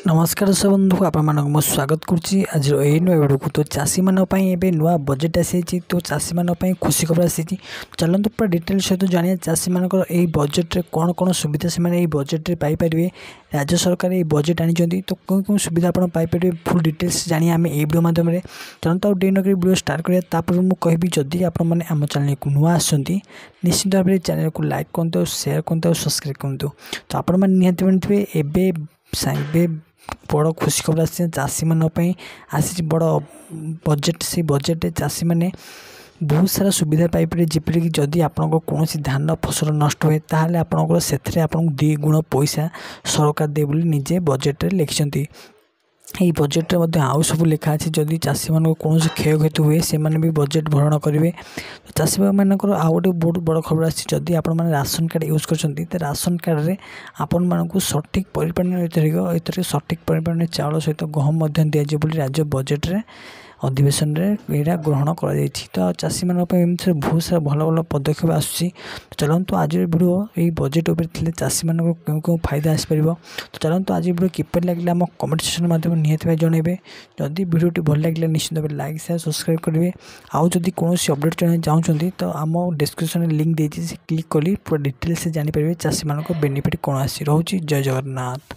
नमस्कार सब बंधु आप स्वागत करुच्ची आज यही नुआ वीडियो को। तो चाषी मानी नुआ बजेट आसी तो चाषी मानी खुशी खबर आसी। चलते पूरा डिटेल सहित जानिए चाषी मान बजेट कौन कौन सुविधा से बजेट पाइपर। राज्य सरकार ये बजेट आनी तो कौन कौन सुविधा आप पाइपर फुल डिटेल्स जानिए आम ये वीडियो माध्यम। चलते आउ डेन वीडियो स्टार्ट करा मुझे कहबी जदि आपम चैनल को नुआ आसती निश्चित भाव में चैनल को लाइक करते शेयर करते और सब्सक्राइब करते। तो आपण निहत बड़ खुशी खबर आसी चाषी मानी आसी बड़ बजेट से बजेट चाषी मैंने बहुत सारा सुविधा पाइपर। जपरिक जदि आपंकर कौन धान फसल नष्ट हुए ताहले आपंकर से 2 गुण पैसा सरकार दे बोली निजे बजेट लिखिं। यही बजेट आउ सब लिखा अच्छे जदि चाषी मान कौन क्षयक्षति हुए से भी बजेट भरण करेंगे। तो चाषी मानकर आउ गोटे बहुत बड़ खबर आदि आप राशन कार्ड यूज कर राशन कार्ड रे आपण मानक सठिक परिमाण सठिक परिमाण चाउल सहित गहम दिजाए बोली राज्य बजेट रे अधिवेशन में यहाँ ग्रहण कर। तो चाषी मान बहुत सारा भल भल पदक्षेप आसूँ। तो चलते आज वीडियो यही बजेट उपर चाषी मान क्यों क्यों फायदा आसपर। तो चलते आज वीडियो किपर लगे आम कमेंट सेक्शन माध्यम निहत जनइबे। जदि वीडियो भल लगे निश्चित भाव लाइक शेयर सब्सक्राइब करेंगे। आउ जदि कौन अपडेट चाहते तो आम डिस्क्रिप्शन लिंक देती क्लिक कली पूरा डिटेल्स जानीपर चाषी मान बेनिफिट कौन आसी। रोचे जय जगन्नाथ।